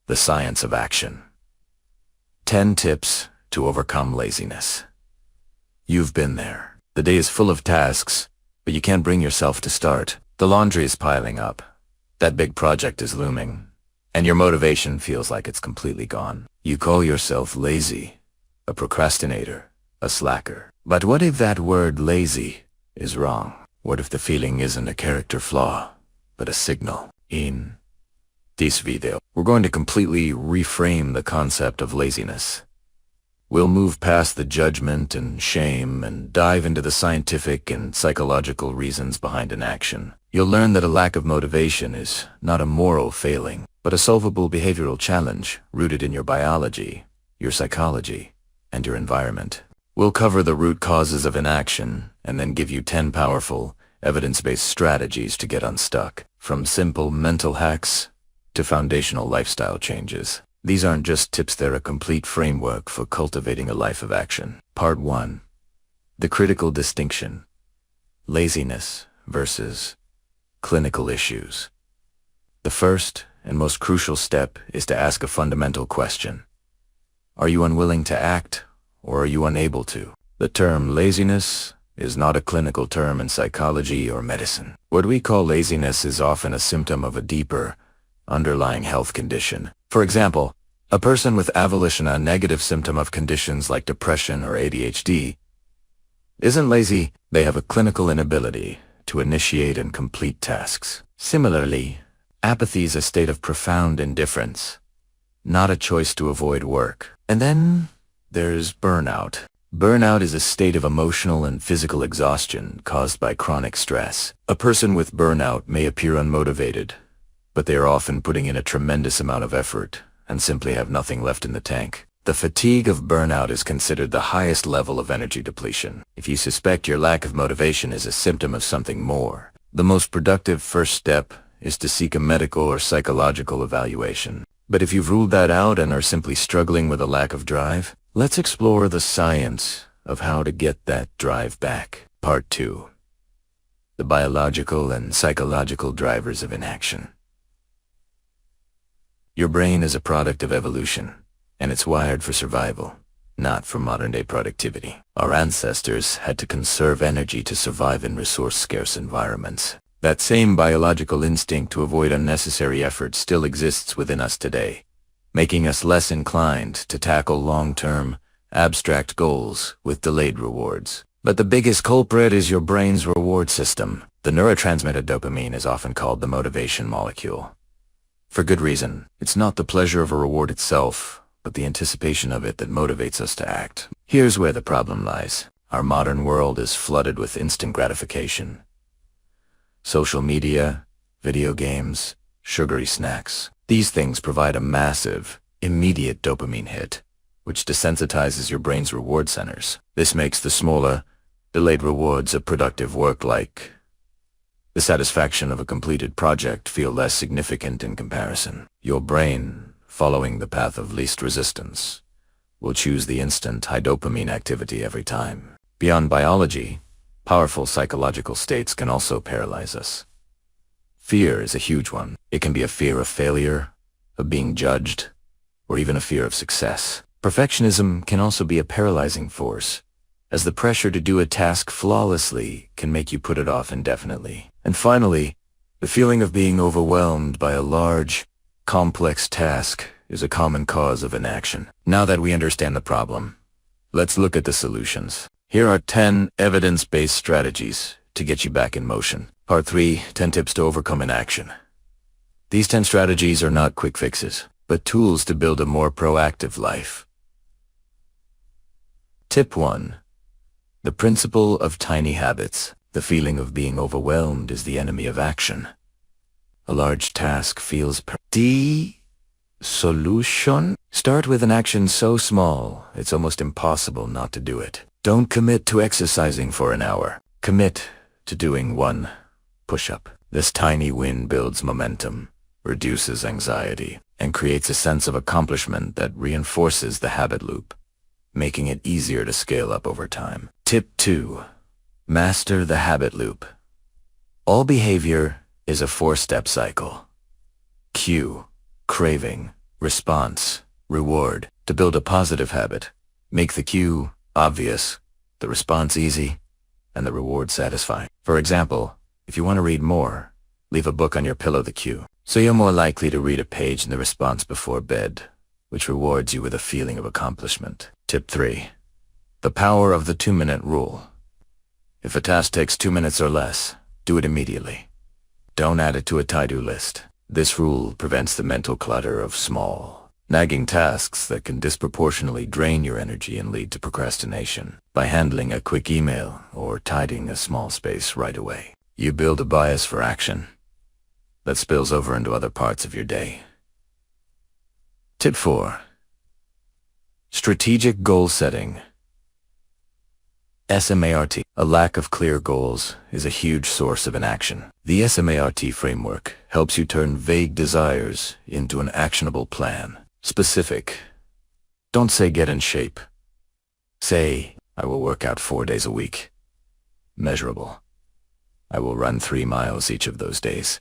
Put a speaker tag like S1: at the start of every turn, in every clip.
S1: The science of action. 10 tips to overcome laziness. You've been there. The day is full of tasks, but you can't bring yourself to start. The laundry is piling up. That big project is looming, and your motivation feels like it's completely gone. You call yourself lazy, a procrastinator, a slacker. But what if that word lazy is wrong? What if the feeling isn't a character flaw, but a signal? In this video, we're going to completely reframe the concept of laziness. We'll move past the judgment and shame and dive into the scientific and psychological reasons behind inaction. You'll learn that a lack of motivation is not a moral failing, but a solvable behavioral challenge rooted in your biology, your psychology, and your environment. We'll cover the root causes of inaction and then give you 10 powerful, evidence-based strategies to get unstuck, from simple mental hacks to foundational lifestyle changes. These aren't just tips, they're a complete framework for cultivating a life of action. Part 1. The critical distinction. Laziness versus clinical issues. The first and most crucial step is to ask a fundamental question. Are you unwilling to act, or are you unable to? The term laziness is not a clinical term in psychology or medicine. What we call laziness is often a symptom of a deeper, underlying health condition. For example, a person with avolition, a negative symptom of conditions like depression or ADHD, isn't lazy. They have a clinical inability to initiate and complete tasks. Similarly, apathy is a state of profound indifference, not a choice to avoid work. And then there's burnout. Burnout is a state of emotional and physical exhaustion caused by chronic stress. A person with burnout may appear unmotivated, but they are often putting in a tremendous amount of effort and simply have nothing left in the tank. The fatigue of burnout is considered the highest level of energy depletion. If you suspect your lack of motivation is a symptom of something more, the most productive first step is to seek a medical or psychological evaluation. But if you've ruled that out and are simply struggling with a lack of drive, let's explore the science of how to get that drive back. Part 2. The biological and psychological drivers of inaction. Your brain is a product of evolution, and it's wired for survival, not for modern-day productivity. Our ancestors had to conserve energy to survive in resource-scarce environments. That same biological instinct to avoid unnecessary effort still exists within us today, making us less inclined to tackle long-term, abstract goals with delayed rewards. But the biggest culprit is your brain's reward system. The neurotransmitter dopamine is often called the motivation molecule. For good reason. It's not the pleasure of a reward itself, but the anticipation of it that motivates us to act. Here's where the problem lies. Our modern world is flooded with instant gratification. Social media, video games, sugary snacks. These things provide a massive, immediate dopamine hit, which desensitizes your brain's reward centers. This makes the smaller, delayed rewards of productive work, like the satisfaction of a completed project, feel less significant in comparison. Your brain, following the path of least resistance, will choose the instant high dopamine activity every time. Beyond biology, powerful psychological states can also paralyze us. Fear is a huge one. It can be a fear of failure, of being judged, or even a fear of success. Perfectionism can also be a paralyzing force, as the pressure to do a task flawlessly can make you put it off indefinitely. And finally, the feeling of being overwhelmed by a large, complex task is a common cause of inaction. Now that we understand the problem, let's look at the solutions. Here are 10 evidence-based strategies to get you back in motion. Part 3, 10 tips to overcome inaction. These 10 strategies are not quick fixes, but tools to build a more proactive life. Tip 1. The principle of tiny habits. The feeling of being overwhelmed is the enemy of action. A large task feels solution? Start with an action so small, it's almost impossible not to do it. Don't commit to exercising for an hour. Commit to doing 1 push-up. This tiny win builds momentum, reduces anxiety, and creates a sense of accomplishment that reinforces the habit loop, making it easier to scale up over time. Tip 2. Master the habit loop. All behavior is a 4-step cycle. Cue, craving, response, reward. To build a positive habit, make the cue obvious, the response easy, and the reward satisfying. For example, if you want to read more, leave a book on your pillow the cue, so you're more likely to read a page in the response before bed, which rewards you with a feeling of accomplishment. Tip 3. The power of the 2-minute rule. If a task takes 2 minutes or less, do it immediately. Don't add it to a to-do list. This rule prevents the mental clutter of small, nagging tasks that can disproportionately drain your energy and lead to procrastination. By handling a quick email or tidying a small space right away, you build a bias for action that spills over into other parts of your day. Tip 4. Strategic goal setting. S.M.A.R.T. A lack of clear goals is a huge source of inaction. The S.M.A.R.T. framework helps you turn vague desires into an actionable plan. Specific. Don't say get in shape. Say, I will work out 4 days a week. Measurable. I will run 3 miles each of those days.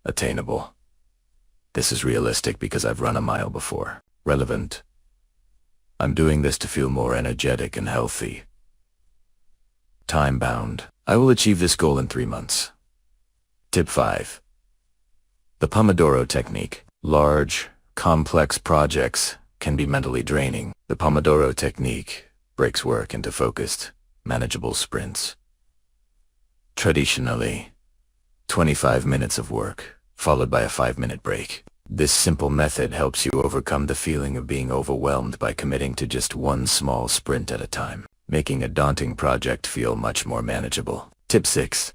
S1: Attainable. This is realistic because I've run a mile before. Relevant. I'm doing this to feel more energetic and healthy. Time-bound. I will achieve this goal in 3 months. Tip 5. The Pomodoro technique. Large, complex projects can be mentally draining. The Pomodoro technique breaks work into focused, manageable sprints. Traditionally, 25 minutes of work, followed by a 5-minute break. This simple method helps you overcome the feeling of being overwhelmed by committing to just one small sprint at a time, making a daunting project feel much more manageable. Tip 6.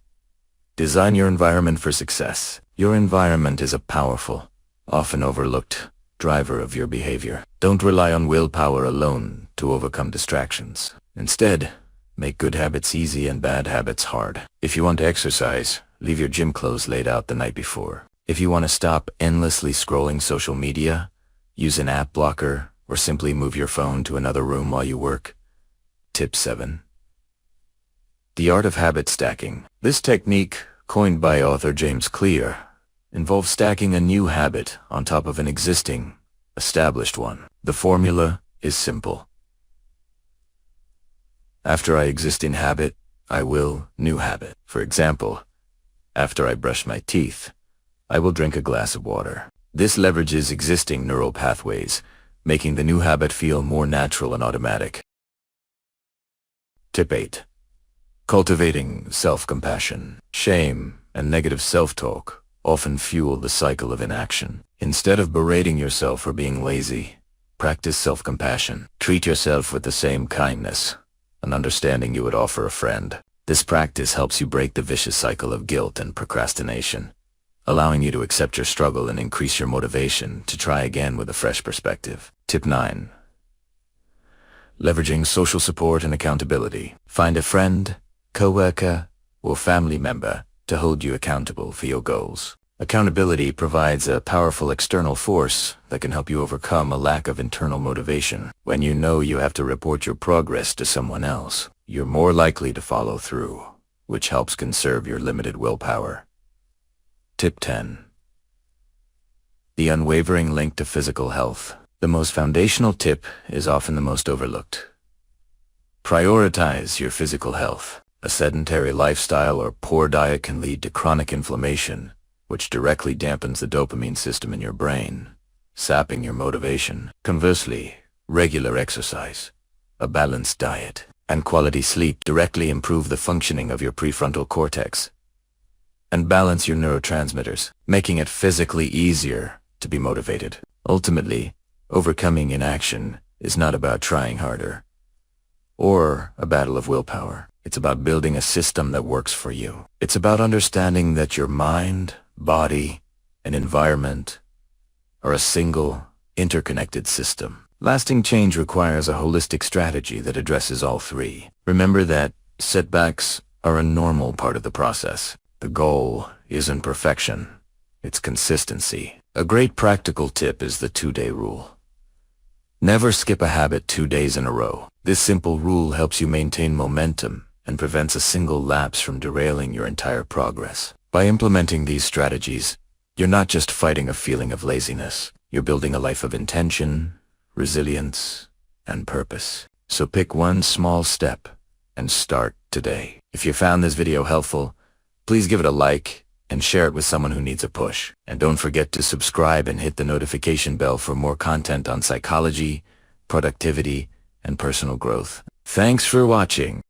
S1: Design your environment for success. Your environment is a powerful, often overlooked driver of your behavior. Don't rely on willpower alone to overcome distractions. Instead, make good habits easy and bad habits hard. If you want to exercise, leave your gym clothes laid out the night before. If you want to stop endlessly scrolling social media, use an app blocker or simply move your phone to another room while you work. Tip 7. The art of habit stacking. This technique, coined by author James Clear, involves stacking a new habit on top of an existing, established one. The formula is simple. After I exist in habit, I will new habit. For example, after I brush my teeth, I will drink a glass of water. This leverages existing neural pathways, making the new habit feel more natural and automatic. Tip 8. Cultivating self-compassion. Shame and negative self-talk often fuel the cycle of inaction. Instead of berating yourself for being lazy, practice self-compassion. Treat yourself with the same kindness and understanding you would offer a friend. This practice helps you break the vicious cycle of guilt and procrastination, allowing you to accept your struggle and increase your motivation to try again with a fresh perspective. Tip 9. Leveraging social support and accountability. Find a friend, coworker, or family member to hold you accountable for your goals. Accountability provides a powerful external force that can help you overcome a lack of internal motivation. When you know you have to report your progress to someone else, you're more likely to follow through, which helps conserve your limited willpower. Tip 10. The unwavering link to physical health. The most foundational tip is often the most overlooked. Prioritize your physical health. A sedentary lifestyle or poor diet can lead to chronic inflammation, which directly dampens the dopamine system in your brain, sapping your motivation. Conversely, regular exercise, a balanced diet, and quality sleep directly improve the functioning of your prefrontal cortex and balance your neurotransmitters, making it physically easier to be motivated. Ultimately, overcoming inaction is not about trying harder or a battle of willpower. It's about building a system that works for you. It's about understanding that your mind, body, and environment are a single, interconnected system. Lasting change requires a holistic strategy that addresses all three. Remember that setbacks are a normal part of the process. The goal isn't perfection, it's consistency. A great practical tip is the 2-day rule. Never skip a habit 2 days in a row. This simple rule helps you maintain momentum and prevents a single lapse from derailing your entire progress. By implementing these strategies, you're not just fighting a feeling of laziness. You're building a life of intention, resilience, and purpose. So pick one small step and start today. If you found this video helpful, please give it a like and share it with someone who needs a push. And don't forget to subscribe and hit the notification bell for more content on psychology, productivity, and personal growth. Thanks for watching.